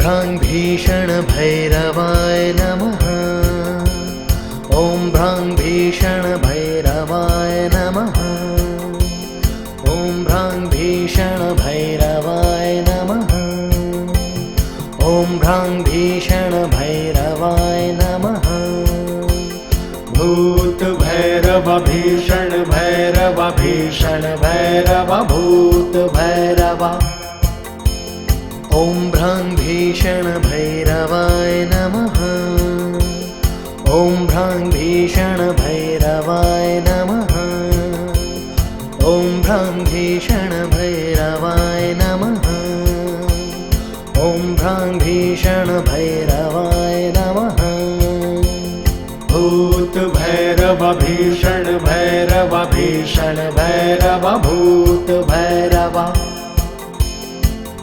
भ्रां भीषण भैरवाय नमः। ॐ भ्रां भीषण भैरवाय नमः। ॐ भ्रां भीषण भैरवाय नमः। ॐ भ्रां भीषण भैरवाय नमः। भूत भैरव भीषण भैरव भीषण भैरव भूत भैरव। ॐ भ्रां भीषण भैरवाय नमः। ॐ भ्रां भीषण भैरवाय नमः। ॐ भ्रां भीषण भैरवाय नमः। ॐ भ्रां भीषण भैरवाय नमः। भूत भैरव भीषण भैरव भीषण भैरव भूत भैरव।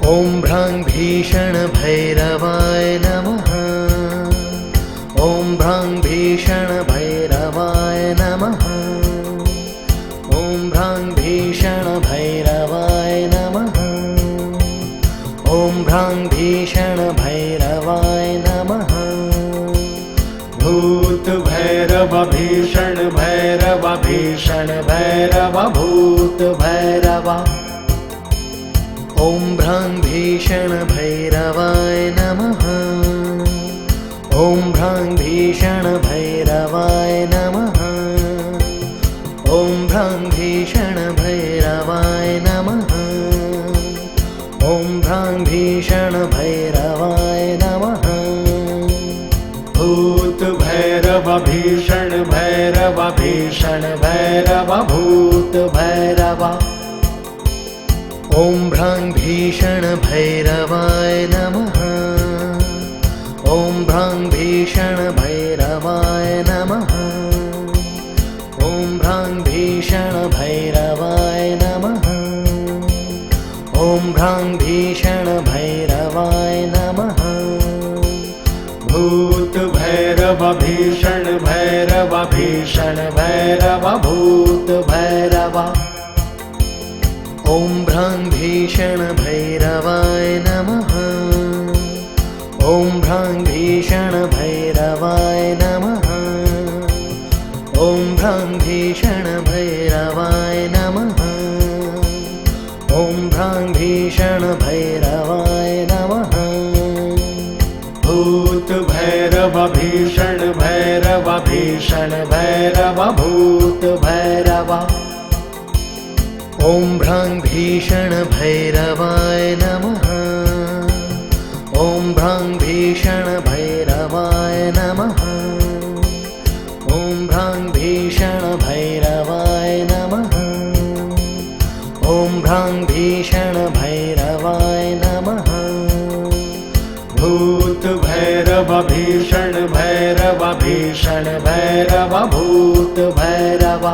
ॐ भ्रां भीषण भैरवाय नमः। ॐ भ्रां भीषण भैरवाय नमः। ॐ भ्रां भीषण भैरवाय नमः। ॐ भ्रां भीषण भैरवाय नमः। भूत भैरव भीषण भैरव भीषण भैरव भूत भैरव। ॐ भ्रां भीषण भैरवाय नमः। ॐ भ्रां भीषण भैरवाय नमः। ॐ भ्रां भीषण भैरवाय नमः। ॐ भ्रां भीषण भैरवाय नमः। भूत भैरव भीषण भैरव भीषण भैरव भूत भैरव। ॐ भ्रां भीषण भैरवाय नमः। ॐ भ्रां भीषण भैरवाय नमः। ॐ भ्रां भीषण भैरवाय नमः। ॐ भ्रां भीषण भैरवाय नमः। भूत भैरव भीषण भैरव भीषण भैरव भूत भैरव। ॐ भ्रां भीषण भैरवाय नमः। ॐ भ्रां भीषण भैरवाय नमः। ॐ भ्रां भीषण भैरवाय नमः। ॐ भ्रां भीषण भैरवाय नमः। भूत भैरव भीषण भैरव भीषण भैरव भूत भैरव। ॐ भ्रां भीषण भैरवाय नमः। ॐ भ्रां भीषण भैरवाय नमः। ॐ भ्रां भीषण भैरवाय नमः। ॐ भ्रां भीषण भैरवाय नमः। भूत भैरव भीषण भैरव भीषण भैरव भूत भैरव।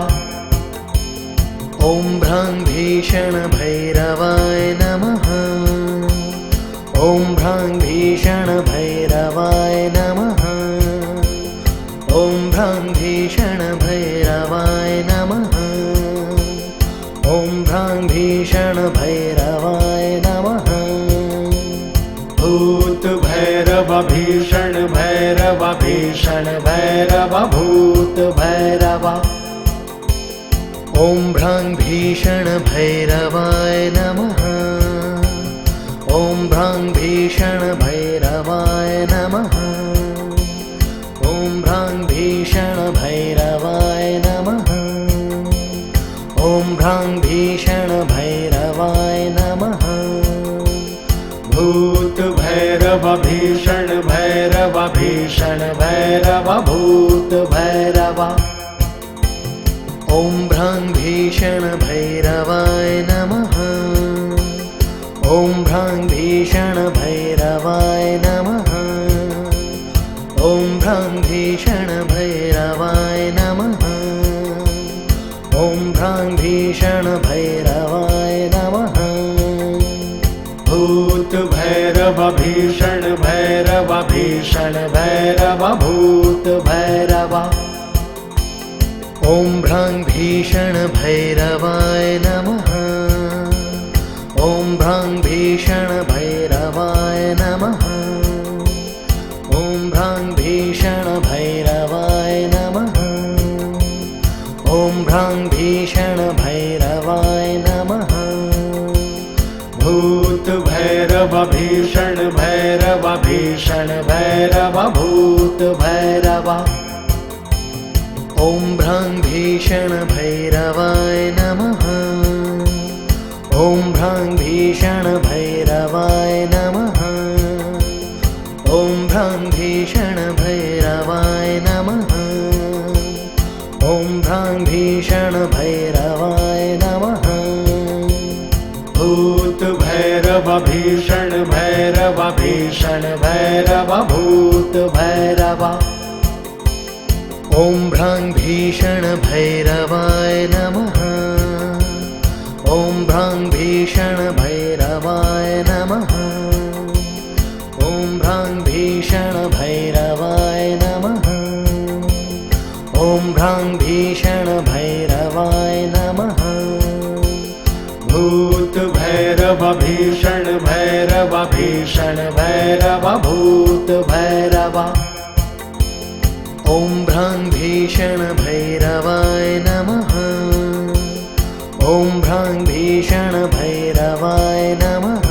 ॐ भ्रां भीषण भैरवाय नमः। ॐ भ्रां भीषण भैरवाय नमः। ॐ भ्रां भीषण भैरवाय नमः। ॐ भ्रां भीषण भैरवाय नमः। भूत भैरव भीषण भैरव भीषण भैरव भूत भैरव। ॐ भ्रां भीषण भैरवाय नमः। ॐ भ्रां भीषण भैरवाय नमः। ॐ भ्रां भीषण भैरवाय नमः। ॐ भ्रां भीषण भैरवाय नमः। भूत भैरव भीषण भैरव भीषण भैरव भूत भैरव। ॐ भ्रां भीषण भैरवाय नमः। ॐ भ्रां भीषण भैरवाय नमः। ॐ भ्रां भीषण भैरवाय नमः। ॐ भ्रां भीषण भैरवाय नमः। भूत भैरव भीषण भैरव भीषण भैरव भूत भैरव। ॐ भ्रां भीषण भैरवाय नमः। ॐ भ्रां भीषण भैरवाय नमः। ॐ भ्रां भीषण भैरवाय नमः। भूत भैरव भीषण भैरव भीषण भैरव भूत भैरव। ॐ भ्रां भीषण भैरवाय नमः। ॐ भ्रां भीषण भैरवाय नमः। ॐ भ्रां भीषण भैरवाय नमः। ॐ भ्रां भीषण भैरवाय नमः। भूत भैरव भीषण भैरव भीषण भैरव भूत भैरव। ॐ भ्रां भीषण भैरवाय नमः। ॐ भ्रां भीषण भैरवाय नमः। ॐ भ्रां भीषण भैरवाय नमः। ॐ भ्रां भीषण भैरवाय नमः। भूत भैरव भीषण भैरव भीषण भैरव भूत भैरव। ॐ भ्रां भीषण भैरवाय नमः। ॐ भ्रां भीषण भैरवाय नमः।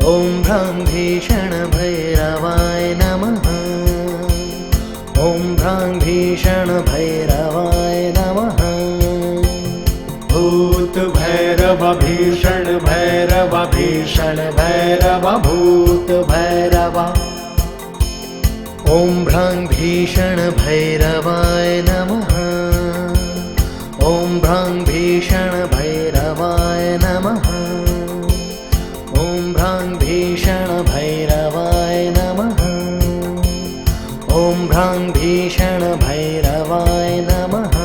ॐ भ्रां भीषण भैरवाय नमः। ॐ भ्रां भीषण भैरवाय नमः। भूत भैरव भीषण भैरव भीषण भैरव भूत भैरव। ॐ भ्रां भीषण भैरवाय नमः। ॐ भ्रां भीषण भैरवाय नमः। ॐ भ्रां भीषण भैरवाय नमः। ॐ भ्रां भीषण भैरवाय नमः।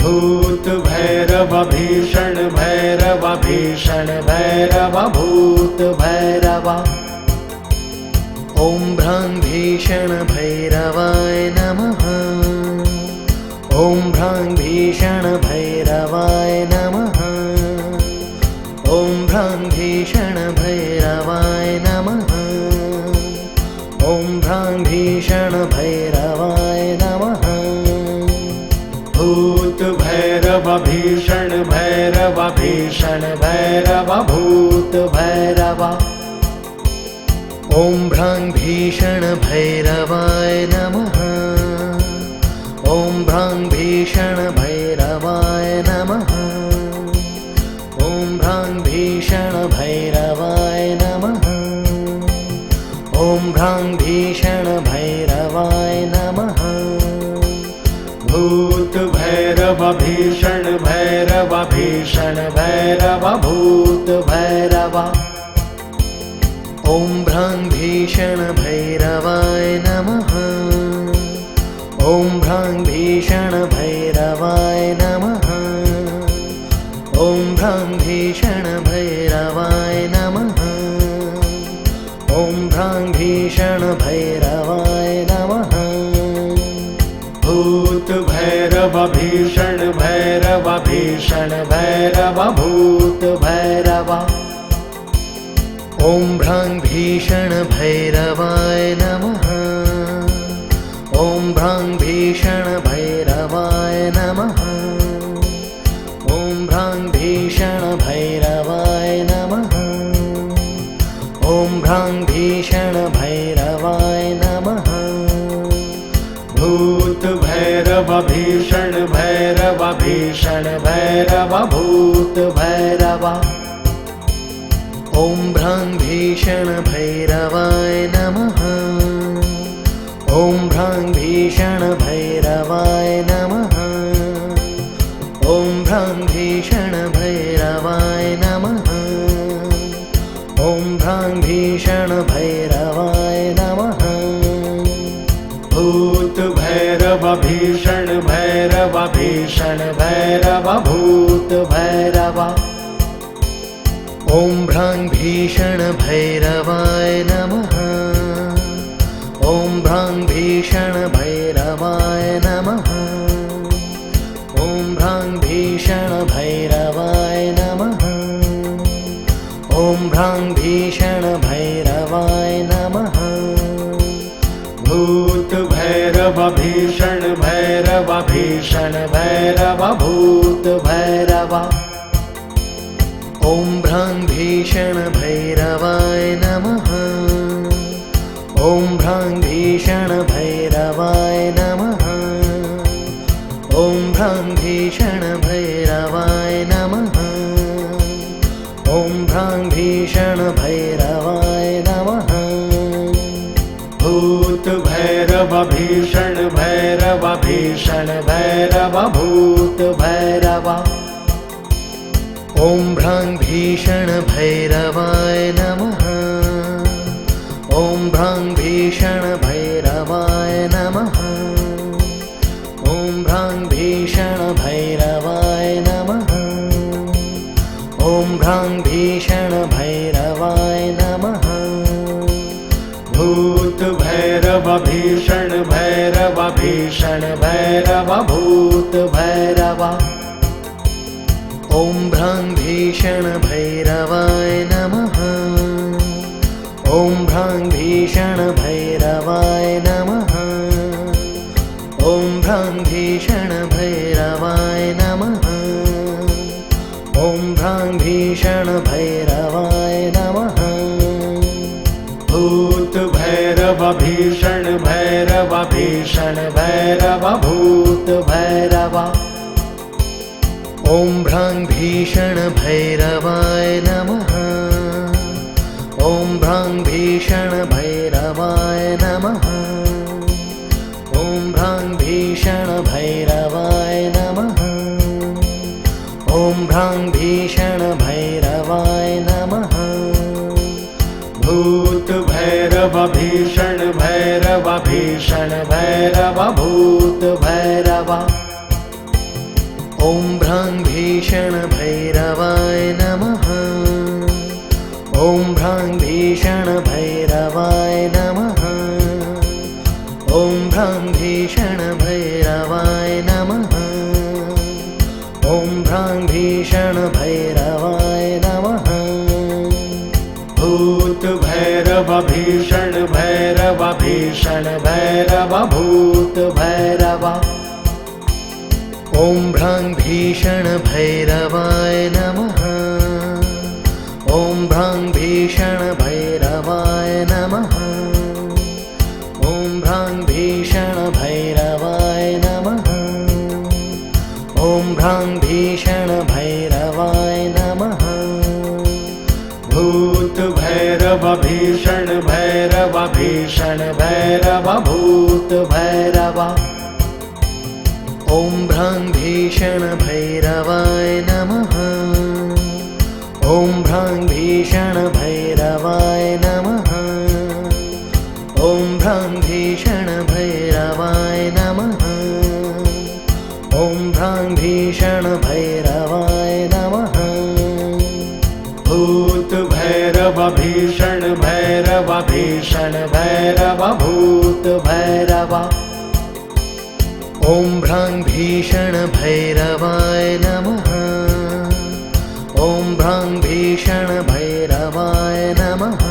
भूत भैरव भीषण भैरव भीषण भैरव भूत भैरव। ॐ भ्रां भीषण भैरवाय नमः। ॐ भ्रां भीषण भैरवाय नमः। ॐ भ्रां भीषण भैरवाय नमः। ॐ भ्रां भीषण भैरवाय नमः। भूत भैरव भीषण भैरव भीषण भैरव भूत भैरव। ॐ भ्रां भीषण भैरवाय नमः। ॐ भ्रां भीषण भैरवाय नमः। ॐ भ्रां भीषण भैरवाय नमः। ॐ भ्रां भीषण भैरवाय नमः। भूत भैरव भीषण भैरव भीषण भैरव भूत भैरव। ॐ भ्रां भीषण भैरवाय नमः। ॐ भ्रां भीषण भैरवाय नमः। ॐ भ्रां भीषण भैरवाय नमः। ॐ भ्रां भीषण भैरवाय नमः। भूत भैरव भीषण भैरव भीषण भैरव भूत भैरव। ॐ भ्रां भीषण भैरवाय नमः। ॐ भ्रां भीषण भैरवाय नमः। ॐ भ्रां भीषण भैरवाय नमः। ॐ भ्रां भीषण भैरवाय नमः। भूत भैरव भीषण भैरव भीषण भैरव भूत भैरव। ॐ भ्रां भीषण भैरवाय नमः। ॐ भ्रां भीषण भैरवाय नमः। ॐ भ्रां भीषण भैरवाय नमः। ॐ भ्रां भीषण भैरवाय नमः। भूत भैरव भीषण भैरव भीषण भैरव भूत भैरव। ॐ भ्रां भीषण भैरवाय नमः। ॐ भ्रां भीषण भैरवाय नमः। ॐ भ्रां भीषण भैरवाय नमः। ॐ भ्रां भीषण भैरवाय नमः। भूत भैरव भीषण भैरव भीषण भीषण भैरव भूत भैरव। ॐ भ्रां भीषण भैरवाय नमः। ॐ भ्रां भीषण भैरवाय नमः। ॐ भ्रां भीषण भैरवाय नमः। ॐ भ्रां भीषण भैरवाय नमः। भूत भैरव भीषण भैरव भीषण भैरव भूत भैरव। ॐ भ्रां भीषण भैरवाय नमः। ॐ भ्रां भीषण भैरवाय नमः। ॐ भ्रां भीषण भैरवाय नमः। ॐ भ्रां भीषण भैरवाय नमः। भूत भैरव भीषण भैरव भीषण भैरव भूत भैरव। ॐ भ्रां भीषण भैरवाय नमः। ॐ भ्रां भीषण भैरवाय नमः। ॐ भ्रां भीषण भैरवाय नमः। ॐ भ्रां भीषण भैरवाय नमः। भूत भैरव भीषण भैरव भीषण भैरव भूत भैरव। ॐ भ्रां भीषण भैरवाय नमः। ॐ भ्रां भीषण भैरवाय नमः। ॐ भ्रां भीषण भैरवाय नमः। ॐ भ्रां भीषण भैरवाय नमः। भूत भैरव भीषण भैरव भीषण भैरव भूत भैरव। ॐ भ्रां भीषण भैरवाय नमः। ॐ भ्रां भीषण भैरवाय नमः। ॐ भ्रां भीषण भैरवाय नमः। ॐ भ्रां भीषण भैरवाय नमः। भूत भैरव भीषण भैरव भीषण भैरव भूत भैरव। ॐ भ्रां भीषण भैरवाय नमः। ॐ भ्रां भीषण भैरवाय नमः। ॐ भ्रां भीषण भैरवाय नमः। ॐ भ्रां भीषण भैरवाय नमः। भूत भैरव भीषण भैरव भीषण भैरव भूत भैरव। ॐ भ्रां भीषण भैरवाय नमः। ॐ भ्रां भीषण भैरवाय नमः। ॐ भ्रां भीषण भैरवाय नमः। ॐ भ्रां भीषण भैरवाय नमः। भूत भैरव भीषण भैरव भीषण भैरव भूत भैरव। ॐ भ्रां भीषण भैरवाय नमः। ॐ भ्रां भीषण भैरवाय नमः।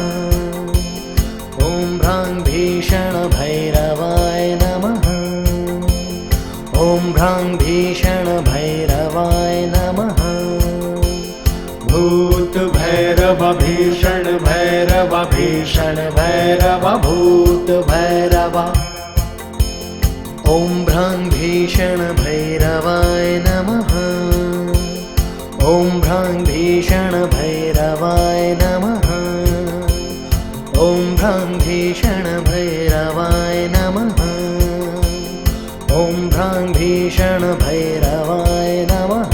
ॐ भ्रां भीषण भैरवाय नमः। ॐ भ्रां भीषण भैरवाय नमः। भूत भैरव भीषण भैरव भीषण भैरव भूत भैरव। ॐ भ्रां भीषण भैरवाय नमः। ॐ भ्रां भीषण भैरवाय नमः। ॐ भ्रां भीषण भैरवाय नमः। ॐ भ्रां भीषण भैरवाय नमः।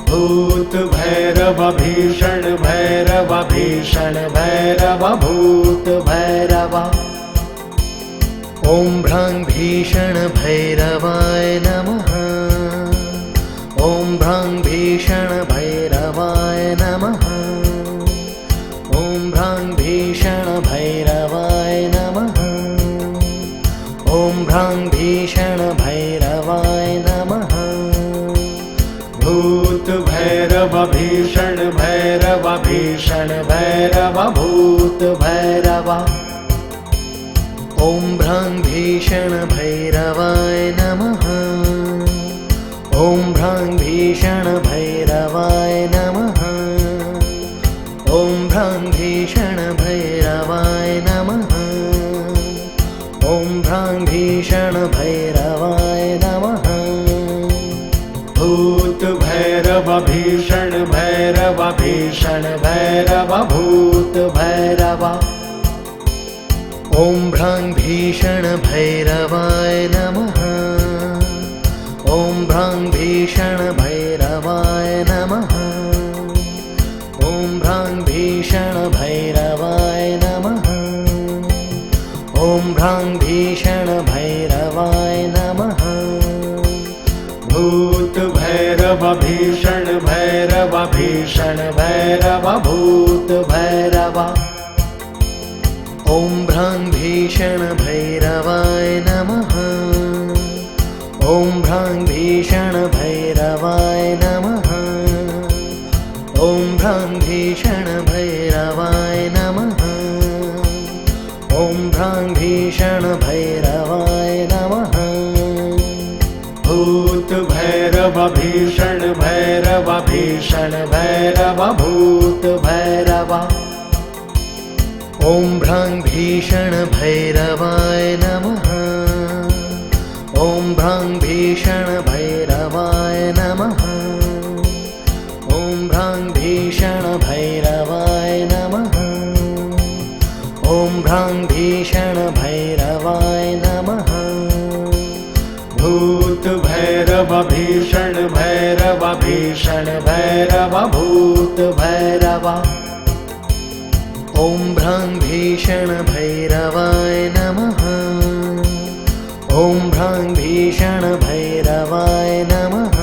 भूत भैरव भीषण भैरव भीषण भैरव भूत भैरव। ॐ भ्रां भीषण भैरवाय नमः। ॐ भ्रां भीषण भैरवाय नमः। ॐ भ्रां भीषण भैरवाय नमः। ॐ भ्रां भीषण भैरवाय नमः। भूत भैरव भीषण भैरव भीषण भैरव भूत भैरव। ॐ भ्रां भीषण भैरवाय नमः। भीषण भैरवाय नमः। ॐ भ्रां भीषण भैरवाय नमः। ॐ भ्रां भीषण भैरवाय नमः। ॐ भ्रां भीषण भैरवाय नमः। भूत भैरव भीषण भैरव भीषण भैरव भूत भैरव। ॐ भ्रां भीषण भैरवाय नमः। ॐ भ्रां भीषण भैरवाय नमः। ॐ भ्रां भीषण भैरवाय नमः। ॐ भ्रां भीषण भैरवाय नमः। भूत भैरव भीषण भैरव भीषण भैरव भूत भैरव। ॐ भ्रां भीषण भैरवाय नमः। ॐ भ्रां भीषण भैरवाय नमः। ॐ भ्रां भीषण भैरवाय नमः। ॐ भ्रां भीषण भैरवाय नमः। भूत भैरव भीषण भैरव भीषण भैरव भूत भैरव। ॐ भ्रां भीषण भैरवाय नमः। ॐ भ्रां भीषण भैरवाय नमः।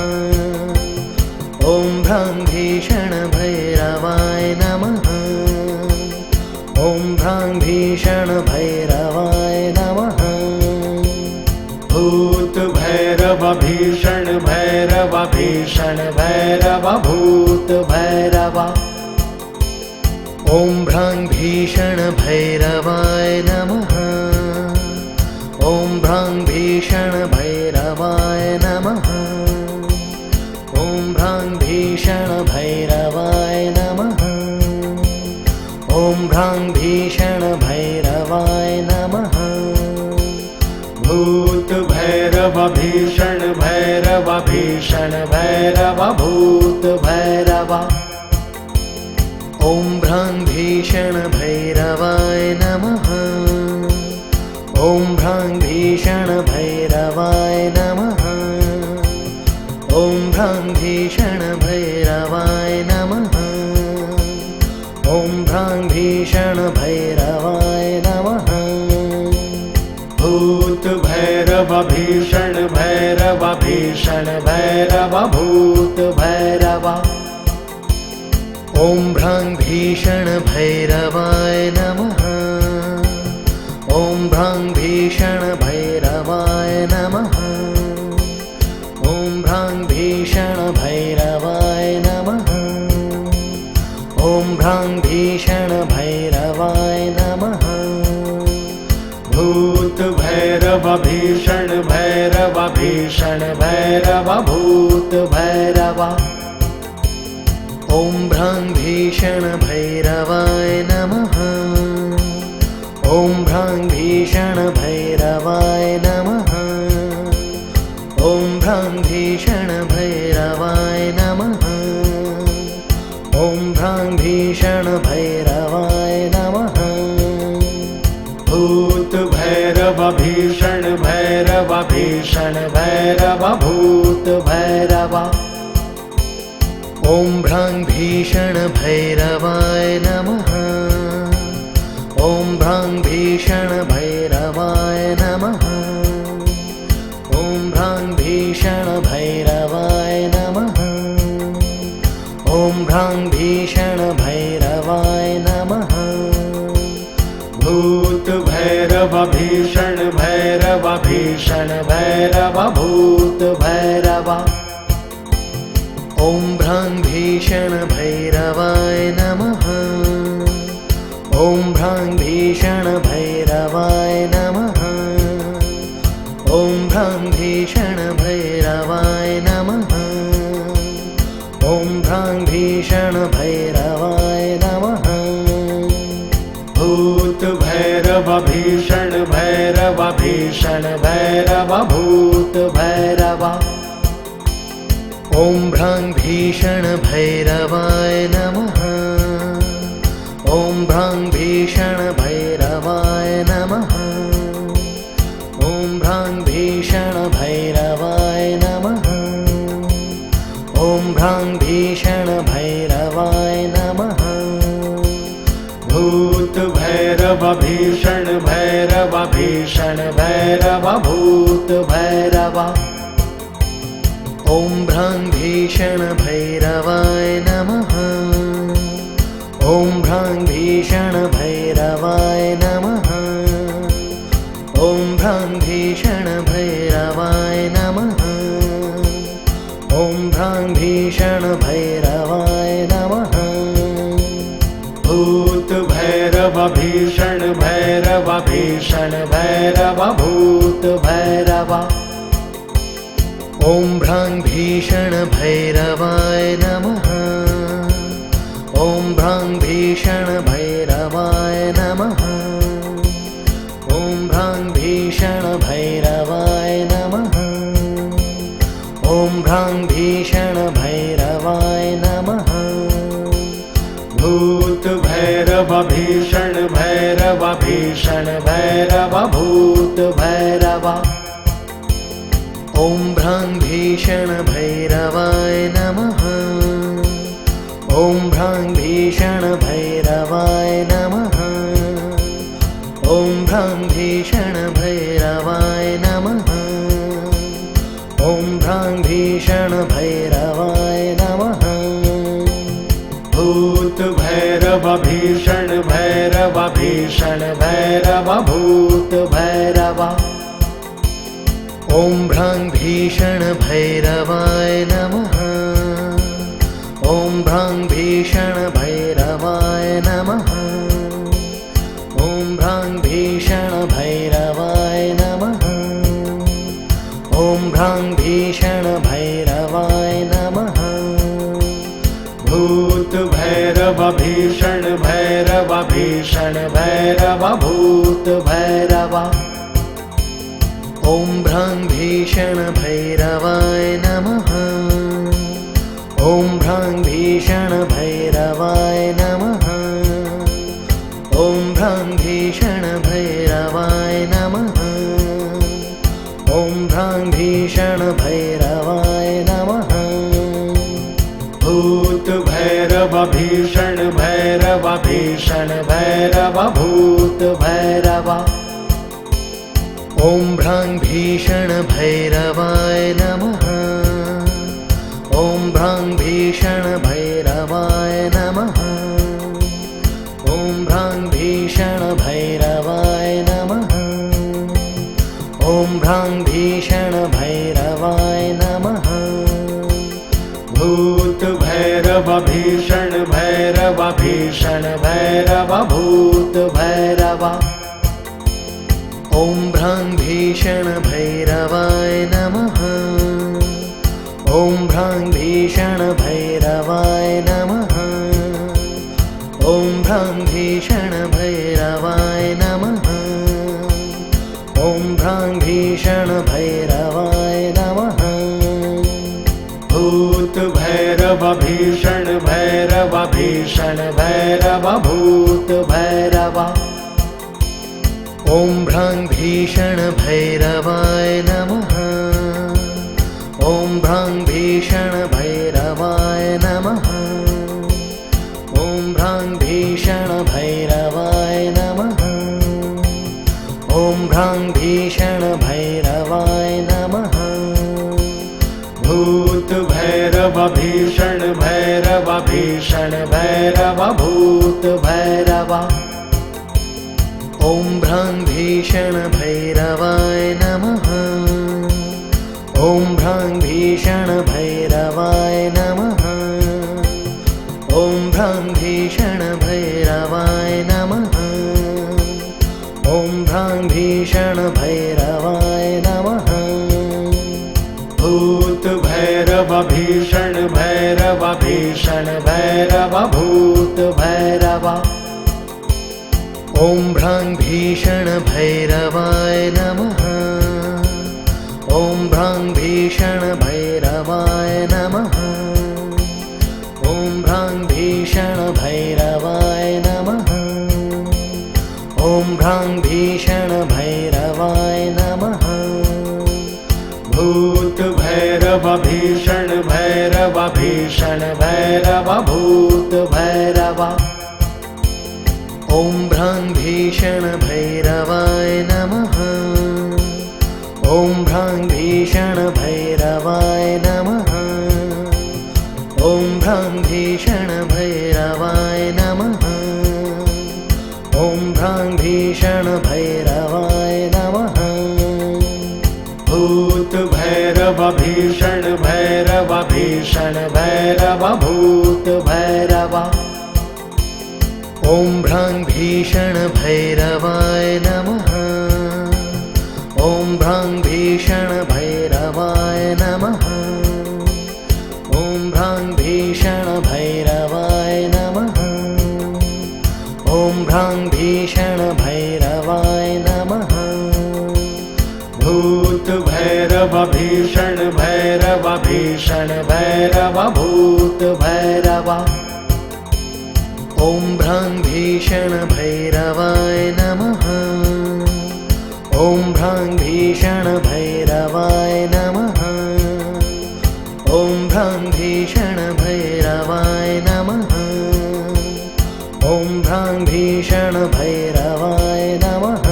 ॐ भ्रां भीषण भैरवाय नमः। ॐ भ्रां भीषण भैरवाय नमः। भूत भैरव भीषण भैरव भीषण भैरव भूत भैरव। ॐ भ्रां भीषण भैरवाय नमः। ॐ भ्रां भीषण भैरवाय नमः। ॐ भ्रां भीषण भैरवाय नमः। ॐ भ्रां भीषण भैरवाय नमः। भूत भैरव भीषण भैरव भीषण भैरव भूत भैरव। ॐ भ्रां भीषण भैरवाय नमः। ॐ भ्रां भीषण भैरवाय नमः। ॐ भ्रां भीषण भैरवाय नमः। ॐ भ्रां भीषण भैरवाय नमः। भूत भैरव भीषण भैरव भीषण भैरव भूत भैरव। ॐ भ्रां भीषण भैरवाय नमः। ॐ भ्रां भीषण भैरवाय नमः। ॐ भ्रां भीषण भैरवाय नमः। ॐ भ्रां भीषण भैरवाय नमः। भूत भैरव भीषण भैरव भीषण भैरव भूत भैरव। ॐ भ्रां भीषण भैरवाय नमः। ॐ भ्रां भीषण भैरवाय नमः। ॐ भ्रां भीषण भैरवाय नमः। ॐ भ्रां भीषण भैरवाय नमः। भूत भैरव भीषण भैरव भीषण भैरव भूत भैरव। ॐ भ्रां भीषण भैरवाय नमः। ॐ भ्रां भीषण भैरवाय नमः। ॐ भ्रां भीषण भैरवाय नमः। ॐ भ्रां भीषण भैरवाय नमः। भूत भैरव भीषण भैरव भीषण भैरव भूत भैरव। ॐ भ्रां भीषण भैरवाय नमः। ॐ भ्रां भीषण भैरवाय नमः। ॐ भ्रां भीषण भैरवाय नमः। ॐ भ्रां भीषण भैरवाय नमः। भूत भैरव भीषण भैरव भीषण भैरव भूत भैरव। ॐ भ्रां भीषण भैरवाय नमः। ॐ भ्रां भीषण भैरवाय नमः। ॐ भ्रां भीषण भैरवाय नमः। भूत भैरव भीषण भैरव भीषण भैरव भूत भैरव। ॐ भ्रां भीषण भैरवाय नमः। ॐ भ्रां भीषण भैरवाय नमः। ॐ भ्रां भीषण भैरवाय नमः। ॐ भ्रां भीषण भैरवाय नमः। भूत भैरव भीषण भैरव भीषण भैरव भूत भैरव। ॐ भ्रां भीषण भैरवाय नमः। ॐ भ्रां भीषण भैरवाय नमः। ॐ भ्रां भीषण भैरवाय नमः। ॐ भ्रां भीषण भैरवाय नमः। भूत भैरव भीषण भैरव भीषण भैरव भूत भैरव। ॐ भ्रां भीषण भैरवाय नमः। ॐ भ्रां भीषण भैरवाय नमः। ॐ भ्रां भीषण भैरवाय नमः। ॐ भ्रां भीषण भैरवाय नमः। भूत भैरव भीषण भैरव भीषण भैरव भूत भैरव। ॐ भ्रां भीषण भैरवाय नमः। ॐ भ्रां भीषण भैरवाय नमः। ॐ भ्रां भीषण भैरवाय नमः। ॐ भ्रां भीषण भैरवाय नमः। भूत भैरव भीषण भैरव भीषण भैरव भूत भैरव। ॐ भ्रां भीषण भैरवाय नमः। ॐ भ्रां भीषण भैरवाय नमः। ॐ भ्रां भीषण भैरवाय नमः। ॐ भ्रां भीषण भैरवाय नमः। भूत भैरव भीषण भैरव भीषण भैरव भूत भैरव। ॐ भ्रां भीषण भैरवाय नमः। ॐ भ्रां भीषण भैरवाय नमः। ॐ भ्रां भीषण भैरवाय नमः। ॐ भ्रां भीषण भैरवाय नमः। भूत भैरव भीषण भैरव भीषण भैरव भूत भैरव। ॐ भ्रां भीषण भैरवाय नमः। ॐ भ्रां भीषण भैरवाय नमः। ॐ भ्रां भीषण भैरवाय नमः। ॐ भ्रां भीषण भैरवाय नमः। भूत भैरव भीषण भैरव भीषण भैरव भूत भैरव। ॐ भ्रां भीषण भैरवाय नमः। ॐ भ्रां भीषण भैरवाय नमः। ॐ भ्रां भीषण भैरवाय नमः। ॐ भ्रां भीषण भैरवाय नमः। भूत भैरव भीषण भैरव भीषण भैरव भूत भैरव। ॐ भ्रां भीषण भैरवाय नमः। ॐ भ्रां भीषण भैरवाय नमः। ॐ भ्रां भीषण भैरवाय नमः। ॐ भ्रां भीषण भैरवाय नमः। भूत भैरव भीषण भैरव भीषण भैरव भूत भैरव। ॐ भ्रां भीषण भैरवाय नमः। ॐ भ्रां भीषण भैरवाय नमः। ॐ भ्रां भीषण भैरवाय नमः। ॐ भ्रां भीषण भैरवाय नमः। भूत भैरव भीषण भैरव भैरव भीषण भैरव भूत भैरव ॐ भ्रां भीषण भैरवाय नमः। ॐ भ्रां भीषण भैरवाय नमः। ॐ भ्रां भीषण भैरवाय नमः। ॐ भ्रां भीषण भैरवाय नमः। भूत भैरव भीषण भैरव भीषण भैरव भूत भैरव ॐ भ्रां भीषण भैरवाय नमः। ॐ भ्रां भीषण भैरवाय नमः। ॐ भ्रां भीषण भैरवाय नमः। ॐ भ्रां भीषण भैरवाय नमः। भूत भैरव भीषण भैरव भीषण भैरव भूत भैरव ॐ भ्रां भीषण भैरवाय नमः। ॐ भ्रां भीषण भैरवाय नमः। ॐ भ्रां भीषण भैरवाय नमः। ॐ भ्रां भीषण भैरवाय नमः।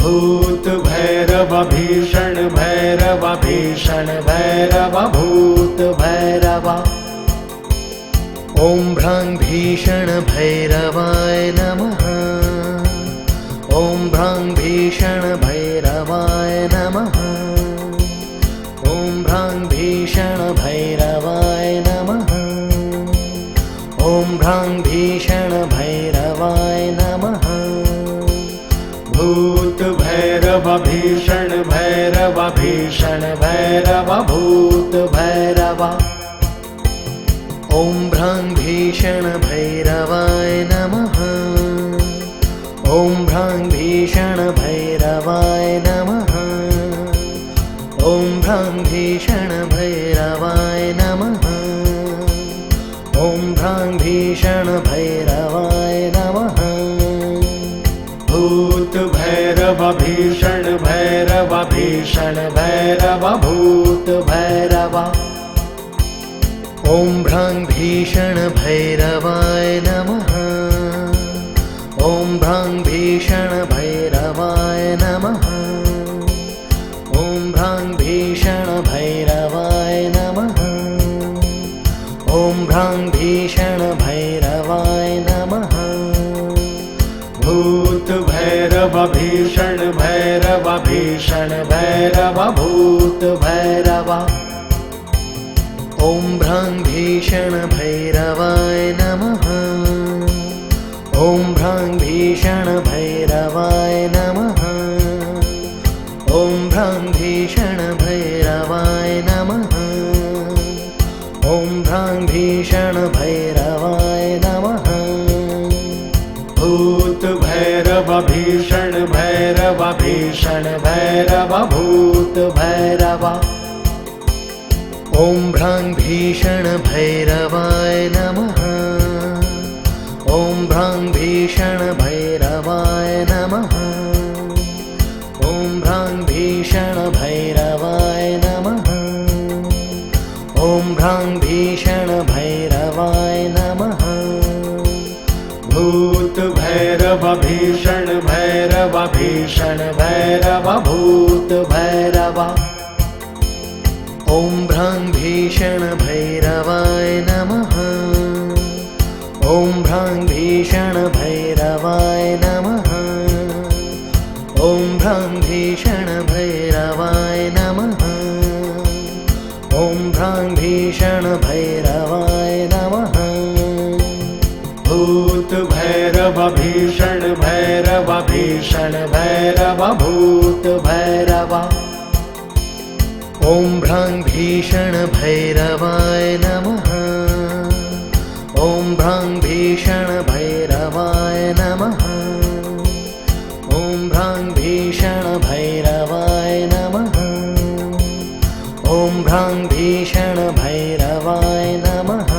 भूत भैरव भीषण भैरव भीषण भैरव भूत भैरव ॐ भ्रां भीषण भैरवाय नमः। ॐ भ्रां भीषण भैरवाय नमः। ॐ भ्रां भीषण भैरवाय नमः। ॐ भ्रां भीषण भैरवाय नमः। भूत भैरव भीषण भैरव भीषण भैरव भूत भैरव ॐ भ्रां भीषण भैरवाय नमः। ॐ भ्रां भीषण भैरवाय नमः। ॐ भ्रां भीषण भैरवाय नमः। ॐ भ्रां भीषण भैरवाय नमः। भूत भैरव भीषण भैरव भीषण भैरव भूत भैरव ॐ भ्रां भीषण भैरवाय नमः। ॐ भ्रां भीषण भैरवाय नमः। ॐ भ्रां भीषण भैरवाय नमः। ॐ भ्रां भीषण भैरवाय नमः। भूत भैरव भीषण भैरव भीषण भैरव भूत भैरव ॐ भ्रां भीषण भैरवाय नमः। ॐ भ्रां भीषण भैरवाय नमः। ॐ भ्रां भीषण भैरवाय नमः। ॐ भ्रां भीषण भैरवाय नमः। भूत भैरव भीषण भैरव भीषण भैरव भूत भैरव ॐ भ्रां भीषण भैरवाय नमः। ॐ भ्रां भीषण भैरवाय नमः। ॐ भ्रां भीषण भैरवाय नमः। ॐ भ्रां भीषण भैरवाय नमः। भूत भैरव भीषण भैरव भीषण भैरव भूत भैरव ॐ भ्रां भीषण भैरवाय नमः। ॐ भ्रां भीषण भैरवाय नमः। ॐ भ्रां भीषण भैरवाय नमः। ॐ भ्रां भीषण भैरवाय नमः। भूत भैरव भीषण भैरव भीषण भैरव भूत भैरव ॐ भ्रां भीषण भैरवाय नमः। ॐ भ्रां भीषण भैरवाय नमः। ॐ भ्रां भीषण भैरवाय नमः। ॐ भ्रां भीषण भैरवाय नमः।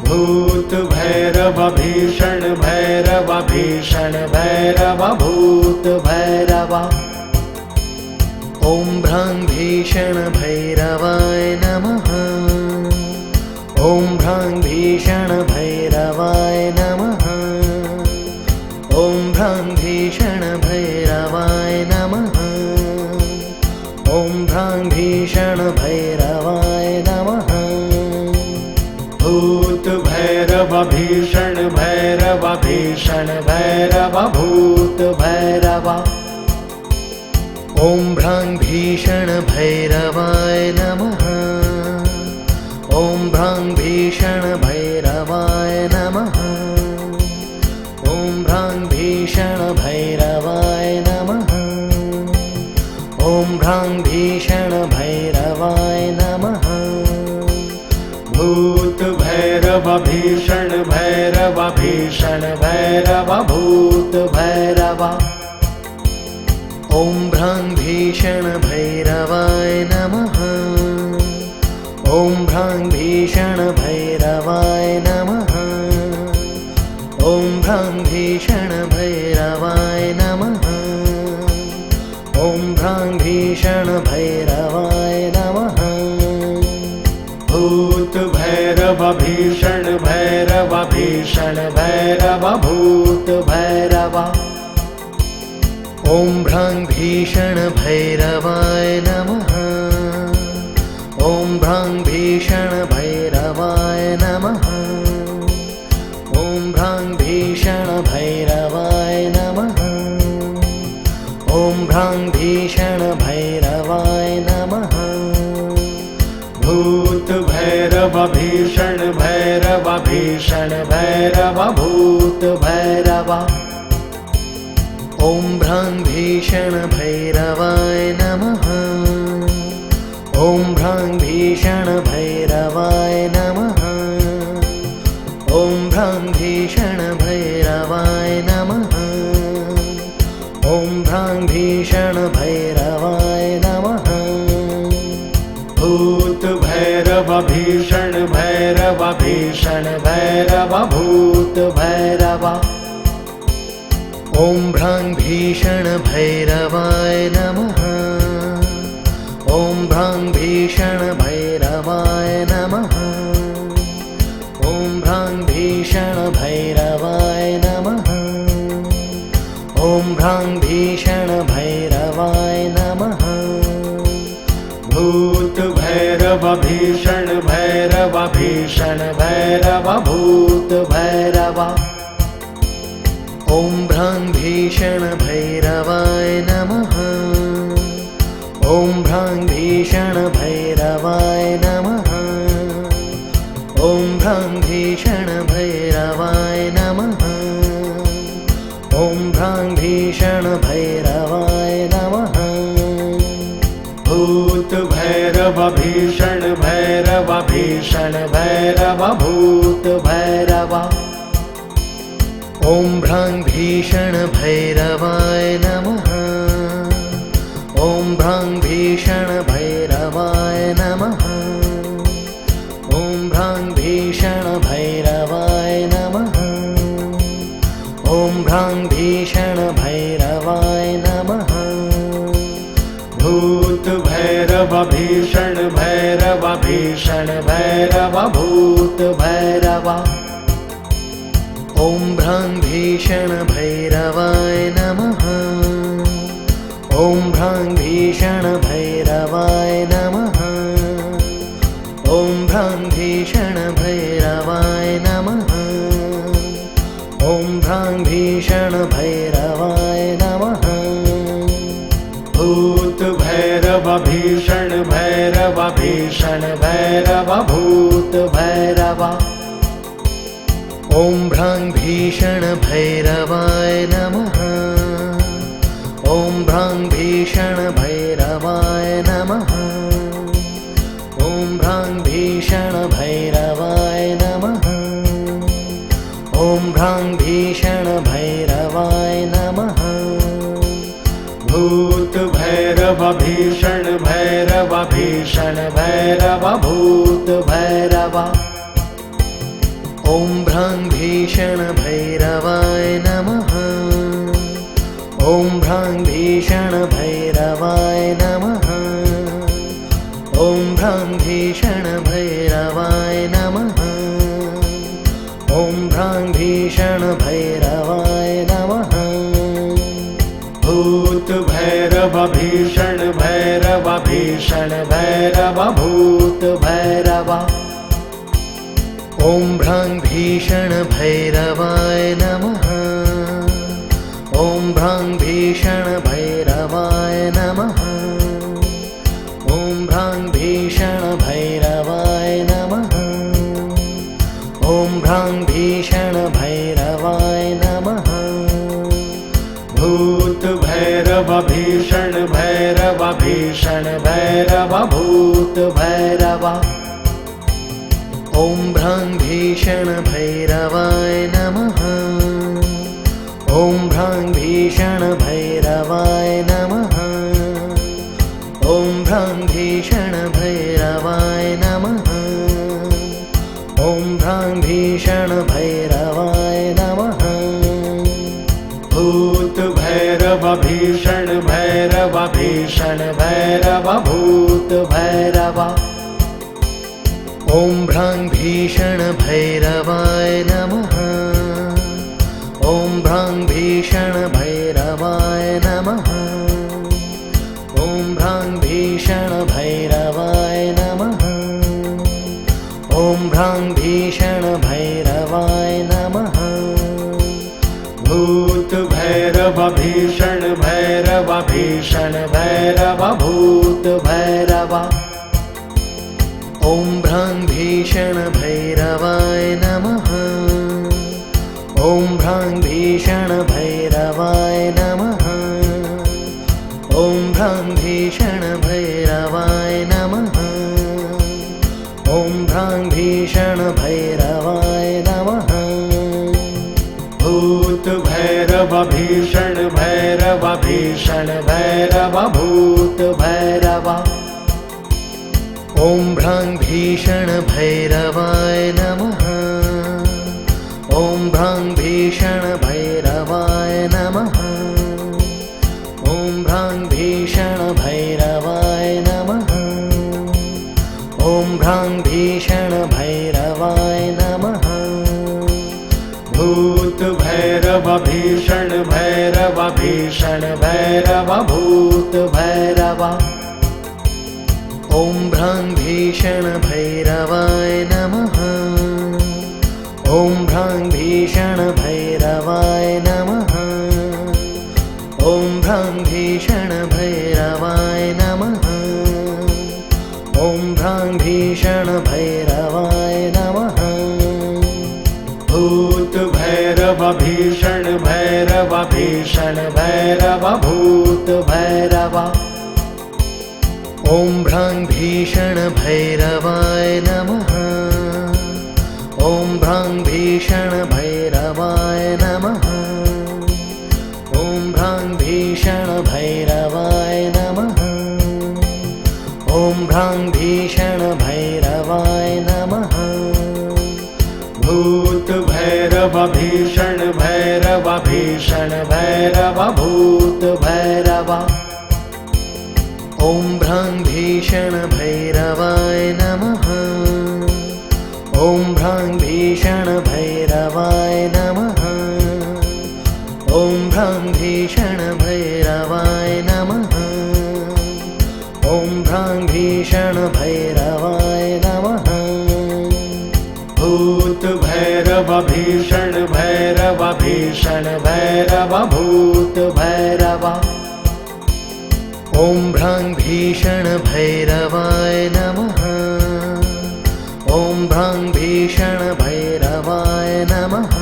भूत भैरव भीषण भैरव भीषण भैरव भूत भैरव ॐ भ्रां भीषण भैरवाय भूत भैरवाय नमः। भूत भैरव भीषण भैरव भीषण भैरव भूत भैरव। ॐ भ्रां भीषण भैरवाय नमः। ॐ भ्रां भीषण भैरवाय नमः। ॐ भ्रां भीषण भैरवाय नमः। ॐ भ्रां भीषण भैरवाय नमः। भूत भैरव भीषण भैरव भीषण भैरव भूत भैरव। ॐ भ्रां भीषण भैरवाय नमः। ॐ भ्रां भीषण भैरवाय नमः। ॐ भ्रां भीषण भैरवाय नमः। ॐ भ्रां भीषण भैरवाय नमः। भूत भैरव भीषण भैरव भीषण भैरव भूत भैरव। ॐ भ्रां भीषण भैरवाय नमः। ॐ भ्रां भीषण भैरवाय नमः। ॐ भ्रां भीषण भैरवाय नमः। ॐ भ्रां भीषण भैरवाय नमः। भूत भैरव भीषण भैरव भीषण भैरव भूत भैरव। ॐ भ्रां भीषण भैरवाय नमः। ॐ भ्रां भीषण भैरवाय नमः। ॐ भ्रां भीषण भैरवाय नमः। ॐ भ्रां भीषण भैरवाय नमः। भूत भैरव भीषण भैरव भीषण भैरव भूत भैरव। ॐ भ्रां भीषण भैरवाय नमः। ॐ भ्रां भीषण भैरवाय नमः। ॐ भ्रां भीषण भैरवाय नमः। ॐ भ्रां भीषण भैरवाय नमः। भूत भैरव भीषण भैरव भीषण भैरव भूत भैरव। ॐ भ्रां भीषण भैरवाय नमः। ॐ भ्रां भीषण भैरवाय नमः। ॐ भ्रां भीषण भैरवाय नमः। ॐ भ्रां भीषण भैरवाय नमः। भूत भैरव भीषण भैरव भीषण भैरव भूत भैरव। ॐ भ्रां भीषण भैरवाय नमः। ॐ भ्रां भीषण भैरवाय नमः। ॐ भ्रां भीषण भैरवाय नमः। ॐ भ्रां भीषण भैरवाय नमः। भूत भैरव भीषण भैरव भीषण भैरव भूत भैरव। ॐ भ्रां भीषण भैरवाय नमः। ॐ भ्रां भीषण भैरवाय नमः। ॐ भ्रां भीषण भैरवाय नमः। ॐ भ्रां भीषण भैरवाय नमः। भूत भैरव भीषण भैरव भीषण भैरव भूत भैरव। ॐ भ्रां भीषण भैरवाय नमः। ॐ भ्रां भीषण भैरवाय नमः। ॐ भ्रां भीषण भैरवाय नमः। ॐ भ्रां भीषण भैरवाय नमः। भूत भैरव भीषण भैरव भीषण भैरव भूत भैरव। ॐ भ्रां भीषण भैरवाय नमः। ॐ भ्रां भीषण भैरवाय नमः। ॐ भ्रां भीषण भैरवाय नमः। ॐ भ्रां भीषण भैरवाय नमः। भूत भैरव भीषण भैरव भीषण भैरव भैरव भूत भैरव ॐ भ्रां भीषण भैरवाय नमः। ॐ भ्रां भीषण भैरवाय नमः। ॐ भ्रां भीषण भैरवाय नमः। ॐ भ्रां भीषण भैरवाय नमः। भूत भैरव भीषण भैरव भीषण भैरव भूत भैरव ॐ भ्रां भीषण भैरवाय नमः। ॐ भ्रां भीषण भैरवाय नमः। ॐ भ्रां भीषण भैरवाय नमः। ॐ भ्रां भीषण भैरवाय नमः। भूत भैरव भीषण भैरव भीषण भैरव भूत भैरव ॐ भ्रां भीषण भैरवाय नमः। ॐ भ्रां भीषण भैरवाय नमः। ॐ भ्रां भीषण भैरवाय नमः। ॐ भ्रां भीषण भैरवाय नमः। भूत भैरव भीषण भैरव भीषण भैरव भूत भैरव ॐ भ्रां भीषण भैरवाय नमः। ॐ भ्रां भीषण भैरवाय नमः। ॐ भ्रां भीषण भैरवाय नमः। ॐ भ्रां भीषण भैरवाय नमः। भूत भैरव भीषण भैरव भीषण भैरव भूत भैरव ॐ भ्रां भीषण भैरवाय नमः। ॐ भ्रां भीषण भैरवाय नमः। ॐ भ्रां भीषण भैरवाय नमः। ॐ भ्रां भीषण भैरवाय नमः। भूत भैरव भीषण भैरव भीषण भैरव भूत भैरव ॐ भ्रां भीषण भैरवाय नमः। ॐ भ्रां भीषण भैरवाय नमः। ॐ भ्रां भीषण भैरवाय नमः। ॐ भ्रां भीषण भैरवाय नमः। भूत भैरव भीषण भैरव भीषण भैरव भूत भैरव ॐ भ्रां भीषण भैरवाय नमः। ॐ भ्रां भीषण भैरवाय नमः। ॐ भ्रां भीषण भैरवाय नमः। ॐ भ्रां भीषण भैरवाय नमः। भूत भैरव भीषण भैरव भीषण भैरव भूत भैरव ॐ भ्रां भीषण भैरवाय नमः। ॐ भ्रां भीषण भैरवाय नमः। ॐ भ्रां भीषण भैरवाय नमः। ॐ भ्रां भीषण भैरवाय नमः। भूत भैरव भीषण भैरव भीषण भैरव भूत भैरव ॐ भ्रां भीषण भैरवाय नमः। ॐ भ्रां भीषण भैरवाय नमः।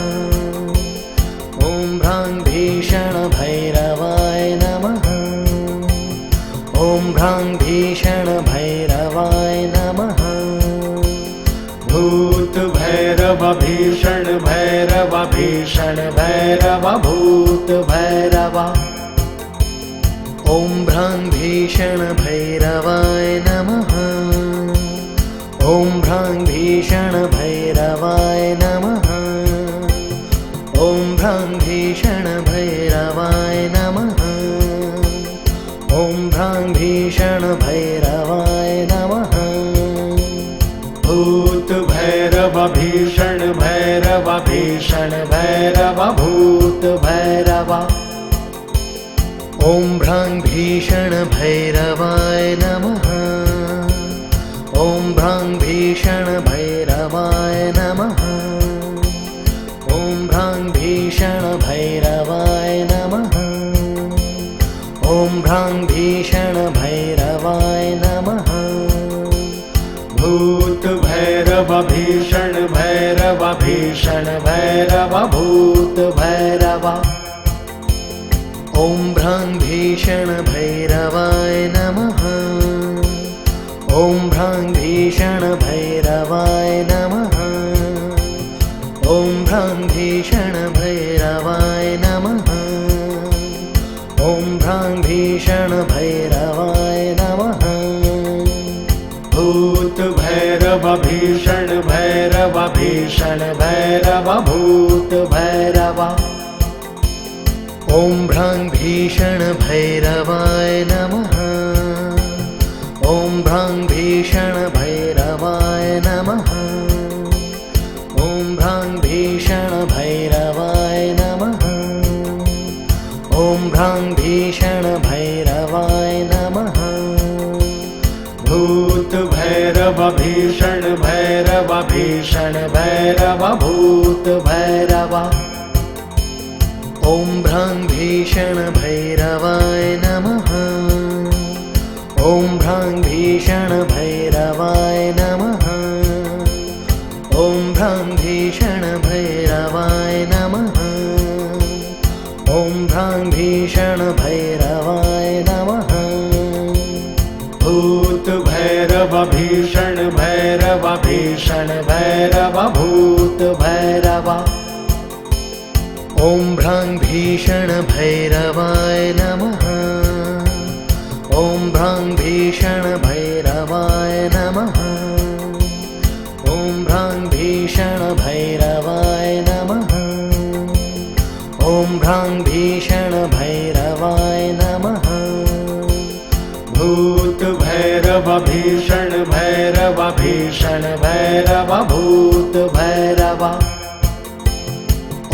ॐ भ्रां भीषण भैरवाय नमः। ॐ भ्रां भीषण भैरवाय नमः। भूत भैरव भीषण भैरव भीषण भैरव भूत भैरव ॐ भ्रां भीषण भैरवाय नमः। ॐ भ्रां भीषण भैरवाय नमः। ॐ भ्रां भीषण भैरवाय नमः। ॐ भ्रां भीषण भैरवाय नमः। भूत भैरव भीषण भैरव भीषण भैरव भूत भैरव ॐ भ्रां भीषण भैरवाय नमः। भ्रां भीषण भैरवाय नमः। ॐ भ्रां भीषण भैरवाय नमः। ॐ भ्रां भीषण भैरवाय नमः। भूत भैरव भीषण भैरव भीषण भैरव भूत भैरव। ॐ भ्रां भीषण भैरवाय नमः। ॐ भ्रां भीषण भैरवाय नमः। ॐ भ्रां भीषण भैरवाय नमः। ॐ भ्रां भीषण भैरवाय नमः। भूत भैरव भीषण भैरव भीषण भैरव भूत भैरव। ॐ भ्रां भीषण भैरवाय नमः। ॐ भ्रां भीषण भैरवाय नमः। ॐ भ्रां भीषण भैरवाय नमः। ॐ भ्रां भीषण भैरवाय नमः। भूत भैरव भीषण भैरव भीषण भैरव भूत भैरव। ॐ भ्रां भीषण भैरवाय नमः। ॐ भ्रां भीषण भैरवाय नमः। ॐ भ्रां भीषण भैरवाय नमः। ॐ भ्रां भीषण भैरवाय नमः। भूत भैरव भीषण भैरव भीषण भैरव भूत भैरव। ॐ भ्रां भीषण भैरवाय नमः। ॐ भ्रां भीषण भैरवाय नमः। ॐ भ्रां भीषण भैरवाय नमः। ॐ भ्रां भीषण भैरवाय नमः। भूत भैरव भीषण भैरव भीषण भैरव भूत भैरव।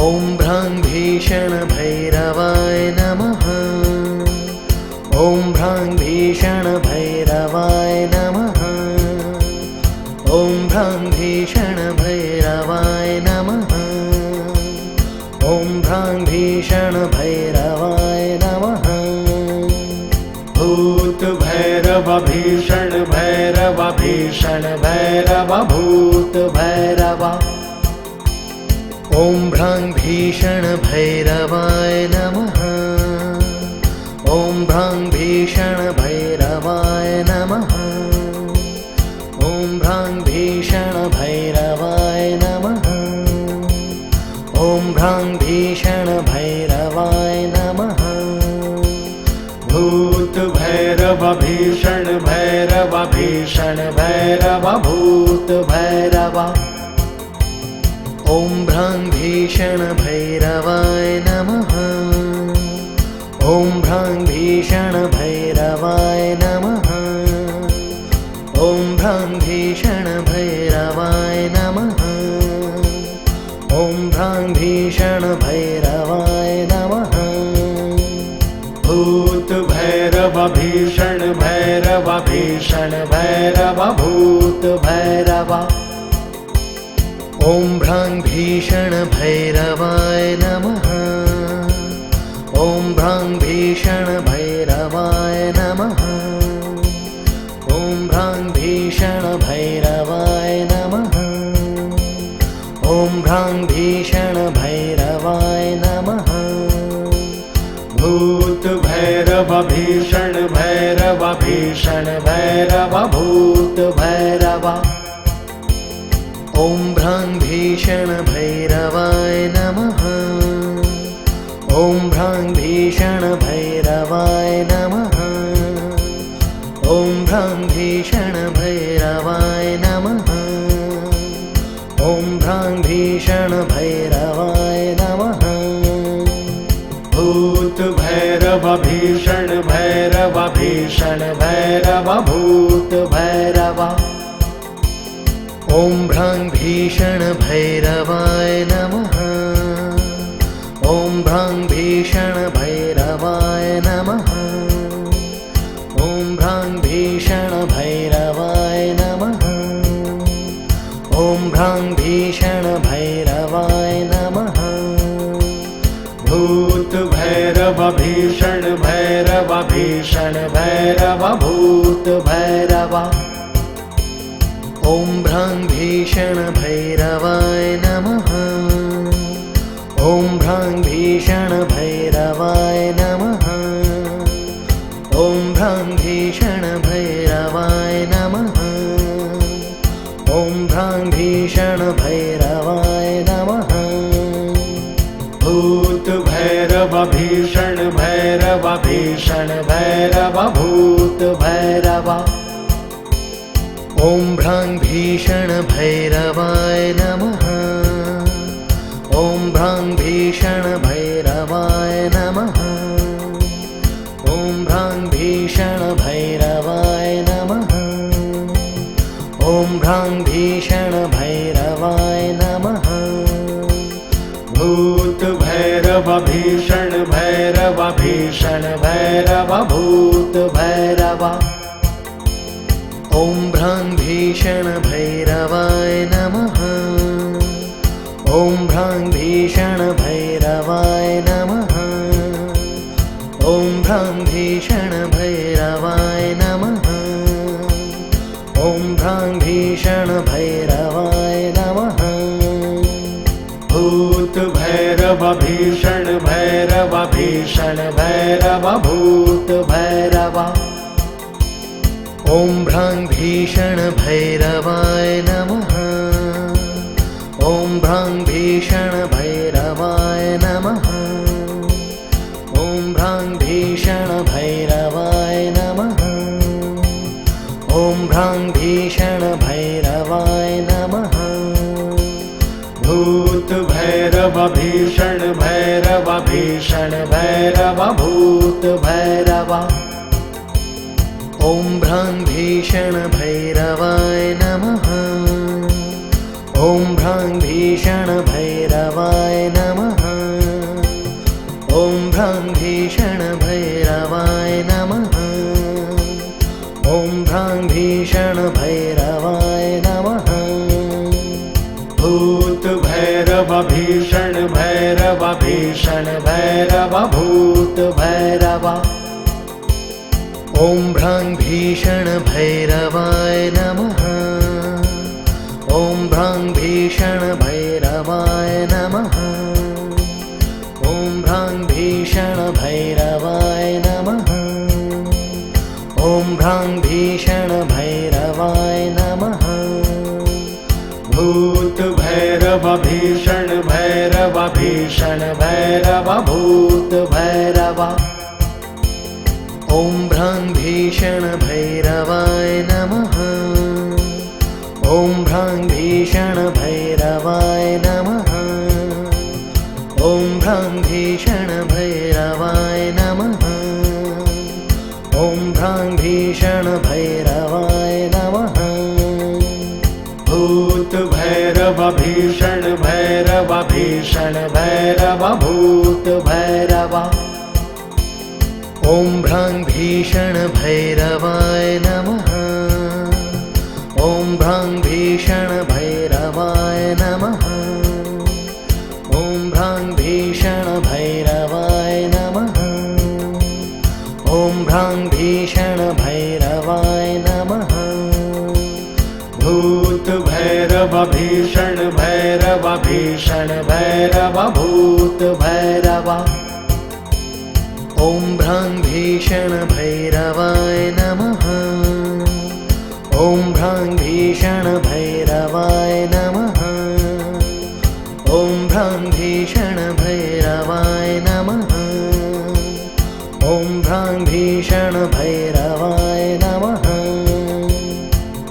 ॐ भ्रां भीषण भैरवाय नमः। ॐ भ्रां भीषण भैरवाय नमः। ॐ भ्रां भीषण भैरवाय नमः। ॐ भ्रां भीषण भैरवाय नमः। भूत भैरव भीषण भैरव भीषण भैरव भूत भैरव। ॐ भ्रां भीषण भैरवाय नमः। ॐ भ्रां भीषण भैरवाय नमः। ॐ भ्रां भीषण भैरवाय नमः। ॐ भ्रां भीषण भैरवाय नमः। भूत भैरव भीषण भैरव भीषण भैरव भूत भैरव। ॐ भ्रां भीषण भैरवाय नमः। ॐ भ्रां भीषण भैरवाय नमः। ॐ भ्रां भीषण भैरवाय नमः। ॐ भ्रां भीषण भैरवाय नमः। भूत भैरव भीषण भैरव भीषण भैरव भूत भैरव। ॐ भ्रां भीषण भैरवाय नमः। ॐ भ्रां भीषण भैरवाय नमः। ॐ भ्रां भीषण भैरवाय नमः। ॐ भ्रां भीषण भैरवाय नमः। भूत भैरव भीषण भैरव भीषण भैरव भूत भैरव। ॐ भ्रां भीषण भैरवाय नमः। ॐ भ्रां भीषण भैरवाय नमः। ॐ भ्रां भीषण भैरवाय नमः। ॐ भ्रां भीषण भैरवाय नमः। भूत भैरव भीषण भैरव भीषण भैरव भूत भैरव। ॐ भ्रां भीषण भैरवाय नमः। ॐ भ्रां भीषण भैरवाय नमः। ॐ भ्रां भीषण भैरवाय नमः। भ्रां भीषण भैरवाय नमः। भूत भैरव भीषण भैरव भीषण भैरव भूत भैरव। ॐ भ्रां भीषण भैरवाय नमः। ॐ भ्रां भीषण भैरवाय नमः। ॐ भ्रां भीषण भैरवाय नमः। ॐ भ्रां भीषण भैरवाय नमः। भूत भैरव भीषण भैरव भीषण भैरव भूत भैरव। ॐ भ्रां भीषण भैरवाय नमः। ॐ भ्रां भीषण भैरवाय नमः। ॐ भ्रां भीषण भैरवाय नमः। ॐ भ्रां भीषण भैरवाय नमः। भूत भैरव भीषण भैरव भीषण भैरव भूत भैरव। ॐ भ्रां भीषण भैरवाय नमः। ॐ भ्रां भीषण भैरवाय नमः। ॐ भ्रां भीषण भैरवाय नमः। ॐ भ्रां भीषण भैरवाय नमः। भूत भैरव भीषण भैरव भीषण भैरव भूत भैरव। ॐ भ्रां भीषण भैरवाय नमः। ॐ भ्रां भीषण भैरवाय नमः। ॐ भ्रां भीषण भैरवाय नमः। ॐ भ्रां भीषण भैरवाय नमः। भूत भैरव भीषण भैरव भीषण भैरव भूत भैरव। ॐ भ्रां भीषण भैरवाय नमः। ॐ भ्रां भीषण भैरवाय नमः। ॐ भ्रां भीषण भैरवाय नमः। ॐ भ्रां भीषण भैरवाय नमः। भूत भैरव भीषण भैरव भीषण भैरव भूत भैरव। ॐ भ्रां भीषण भैरवाय नमः। ॐ भ्रां भीषण भैरवाय नमः। ॐ भ्रां भीषण भैरवाय नमः। ॐ भ्रां भीषण भैरवाय नमः। भूत भैरव भीषण भैरव भीषण भैरव भूत भैरव। ॐ भ्रां भीषण भैरवाय नमः। ॐ भ्रां भीषण भैरवाय नमः। ॐ भ्रां भीषण भैरवाय नमः। ॐ भ्रां भीषण भैरवाय नमः। भूत भैरव भीषण भैरव भीषण भैरव भूत भैरव। ॐ भ्रां भीषण भैरवाय नमः। ॐ भ्रां भीषण भैरवाय नमः। ॐ भ्रां भीषण भैरवाय नमः। ॐ भ्रां भीषण भैरवाय नमः। भूत भैरव भीषण भैरव भीषण भैरव भूत भैरव। ॐ भ्रां भीषण भैरवाय नमः। ॐ भ्रां भीषण भैरवाय नमः। ॐ भ्रां भीषण भैरवाय नमः। ॐ भ्रां भीषण भैरवाय नमः।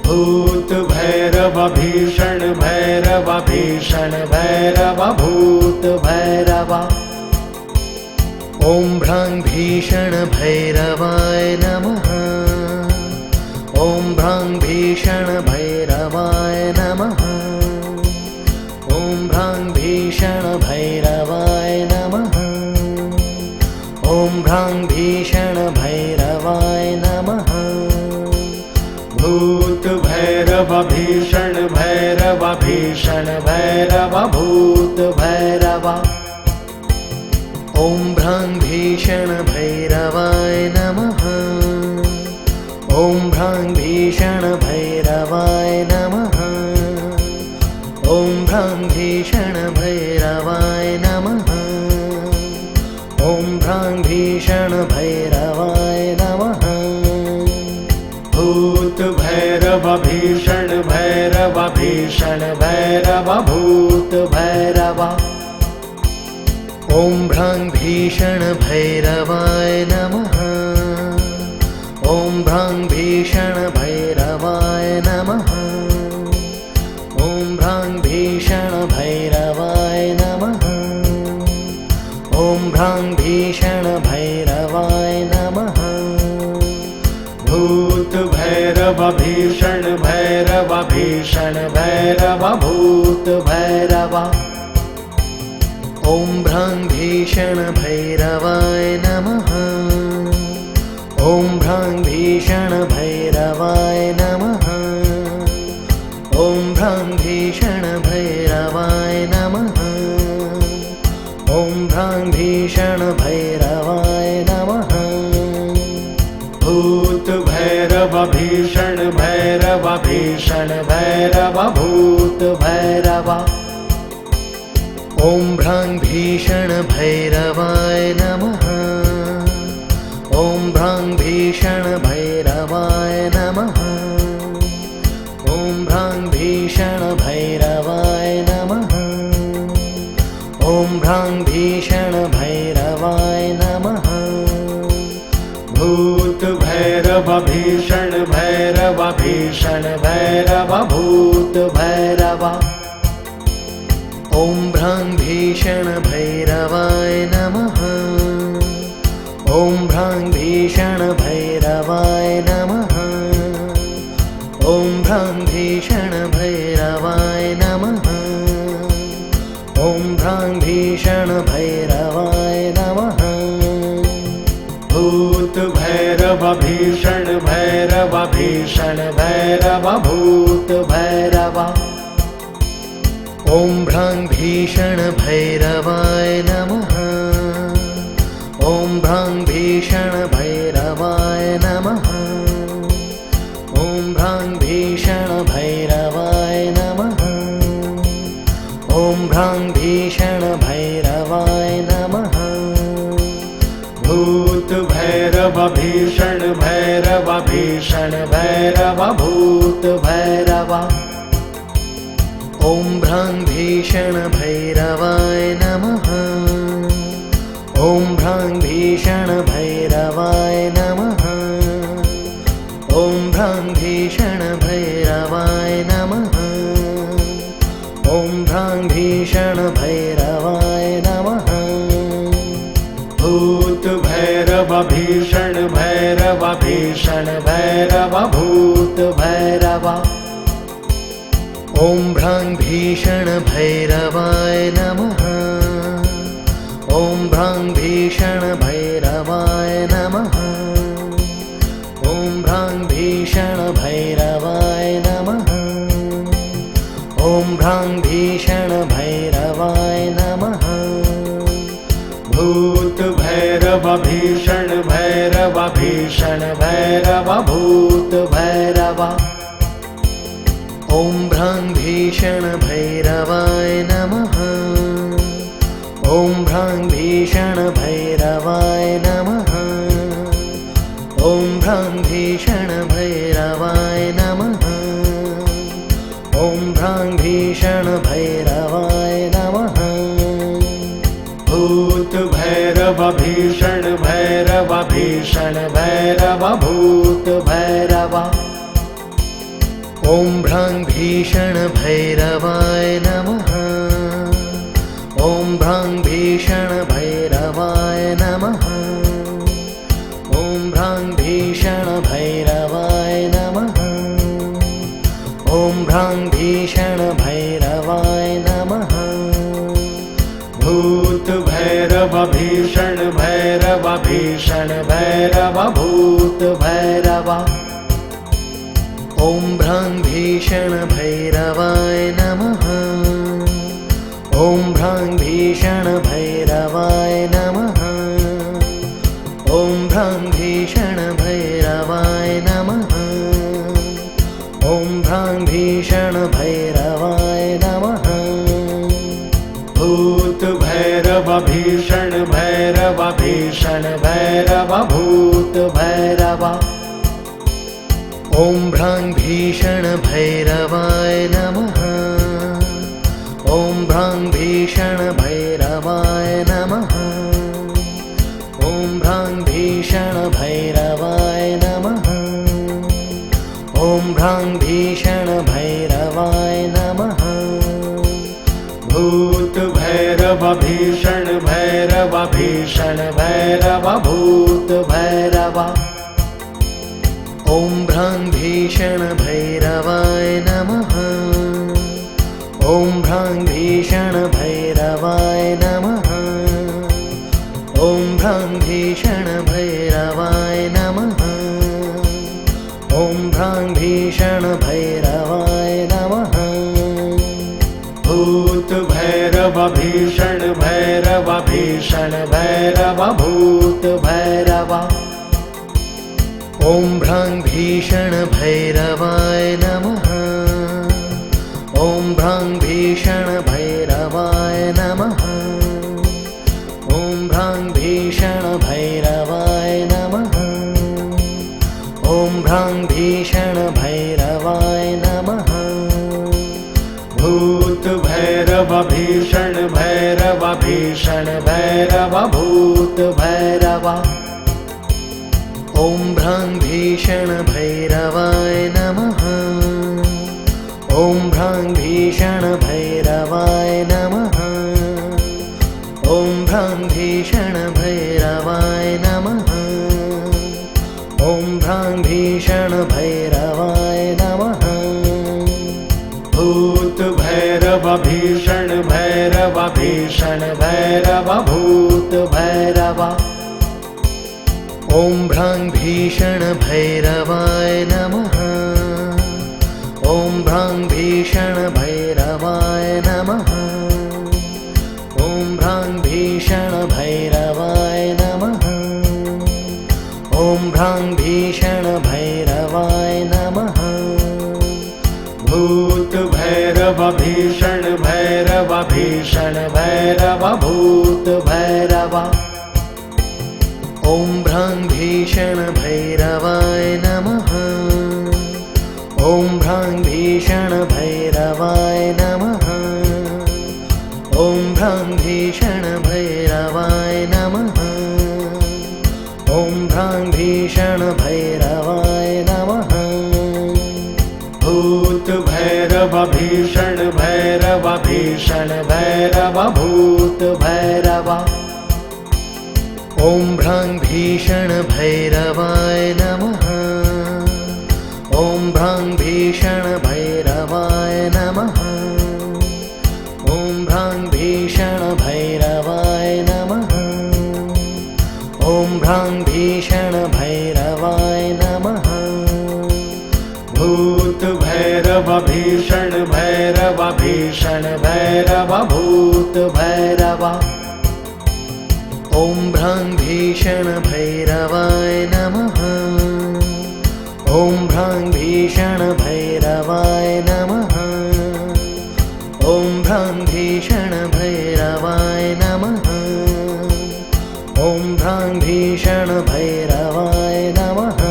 भूत भैरव भीषण भैरव भीषण भैरव भूत भैरव। ॐ भ्रां भीषण भैरवाय नमः। ॐ भ्रां भीषण भैरवाय नमः। ॐ भ्रां भीषण भैरवाय नमः। ॐ भ्रां भीषण भैरवाय नमः। भूत भैरव भीषण भैरव भीषण ॐ भ्रां भीषणभैरवाय नमः। ॐ भ्रां भीषणभैरवाय नमः। ॐ भ्रां भीषणभैरवाय नमः। ॐ भ्रां भीषणभैरवाय नमः। भूत भैरव भीषण भैरव भीषण भैरव भूत भैरव। ॐ भ्रां भीषणभैरवाय नमः। ॐ भ्रां भीषणभैरवाय नमः। ॐ भ्रां भीषणभैरवाय नमः। ॐ भ्रां भीषणभैरवाय नमः। भूत भैरव भीषण भैरव भीषण भैरव भूत भैरव। ॐ भ्रां भीषणभैरवाय नमः। ॐ भ्रां भीषणभैरवाय नमः। ॐ भ्रां भीषणभैरवाय नमः। ॐ भ्रां भीषणभैरवाय नमः। भूत भैरव भीषण भैरव भीषण भैरव भूत भैरव। ॐ भ्रां भीषणभैरवाय नमः। ॐ भ्रां भीषणभैरवाय नमः। ॐ भ्रां भीषणभैरवाय नमः। ॐ भ्रां भीषणभैरवाय नमः। भूत भैरव भीषण भैरव भीषण भैरव भूत भैरव। ॐ भ्रां भीषणभैरवाय नमः। ॐ भ्रां भीषणभैरवाय नमः। ॐ भ्रां भीषणभैरवाय नमः। ॐ भ्रां भीषणभैरवाय नमः। भूत भैरव भीषण भैरव भीषण भैरव भूत भैरव। ॐ भ्रां भीषणभैरवाय नमः। ॐ भ्रां भीषणभैरवाय नमः। ॐ भ्रां भीषणभैरवाय नमः। ॐ भ्रां भीषणभैरवाय नमः। भूत भैरव भीषण भैरव भीषण भैरव भूत भैरव। ॐ भ्रां भीषणभैरवाय नमः। ॐ भ्रां भीषणभैरवाय नमः। ॐ भ्रां भीषणभैरवाय नमः। ॐ भ्रां भीषणभैरवाय नमः। भूत भैरव भीषण भैरव भीषण भैरव भूत भैरव। ॐ भ्रां भीषणभैरवाय नमः। ॐ भ्रां भीषणभैरवाय नमः। ॐ भ्रां भीषणभैरवाय नमः। ॐ भ्रां भीषणभैरवाय नमः। भूत भैरव भीषण भैरव भीषण भैरव भूत भैरव। ॐ भ्रां भीषणभैरवाय नमः। ॐ भ्रां भीषणभैरवाय नमः। ॐ भ्रां भीषणभैरवाय नमः। ॐ भ्रां भीषणभैरवाय नमः। भूत भैरव भीषण भैरव भीषण भैरव भूत भैरव। ॐ भ्रां भीषणभैरवाय नमः। ॐ भ्रां भीषणभैरवाय नमः। ॐ भ्रां भीषणभैरवाय नमः। ॐ भ्रां भीषणभैरवाय नमः। भूत भैरव भीषण भैरव भीषण भैरव भूत भैरव। ॐ भ्रां भीषणभैरवाय नमः। ॐ भ्रां भीषणभैरवाय नमः। ॐ भ्रां भीषण भैरवाय नमः। भूत भैरव भीषण भैरव भीषण भैरव भूत भैरव। ॐ भ्रां भीषण भैरवाय नमः। ॐ भ्रां भीषण भैरवाय नमः। ॐ भ्रां भीषण भैरवाय नमः। ॐ भ्रां भीषण भैरवाय नमः। भूत भैरव भीषण भैरव भीषण भैरव भूत भैरव। ॐ भ्रां भीषण भैरवाय नमः। ॐ भ्रां भीषण भैरवाय नमः। ॐ भ्रां भीषण भैरवाय नमः। ॐ भ्रां भीषण भैरवाय नमः। भूत भैरव भीषण भैरव भीषण भैरव भूत भैरव। ॐ भ्रां भीषण भैरवाय नमः। ॐ भ्रां भीषण भैरवाय नमः। ॐ भ्रां भीषण भैरवाय नमः। ॐ भ्रां भीषण भैरवाय नमः। भूत भैरव भीषण भैरव भीषण भैरव भूत भैरव। ॐ भ्रां भीषण भैरवाय नमः। ॐ भ्रां भीषण भैरवाय नमः। ॐ भ्रां भीषण भैरवाय नमः। ॐ भ्रां भीषण भैरवाय नमः। भूत भैरव भीषण भैरव भीषण भैरव भूत भैरव। ॐ भ्रां भीषण भैरवाय नमः। ॐ भ्रां भीषण भैरवाय नमः। ॐ भ्रां भीषण भैरवाय नमः। ॐ भ्रां भीषण भैरवाय नमः। भूत भैरव भीषण भैरव भीषण भैरव भूत भैरव। ॐ भ्रां भीषण भैरवाय नमः। ॐ भ्रां भीषण भैरवाय नमः। ॐ भ्रां भीषण भैरवाय नमः। ॐ भ्रां भीषण भैरवाय नमः। भूत भैरव भीषण भैरव भीषण भैरव भूत भैरव। ॐ भ्रां भीषण भैरवाय नमः। ॐ भ्रां भीषण भैरवाय नमः। ॐ भ्रां भीषण भैरवाय नमः। ॐ भ्रां भीषण भैरवाय नमः। भूत भैरव भीषण भैरव भीषण भैरव भूत भैरव। ॐ भ्रां भीषण भैरवाय नमः। ॐ भ्रां भीषण भैरवाय नमः। ॐ भ्रां भीषण भैरवाय नमः। ॐ भ्रां भीषण भैरवाय नमः।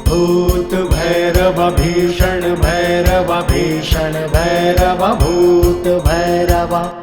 भूत भैरव भीषण भैरव भीषण भैरव भूत भैरव।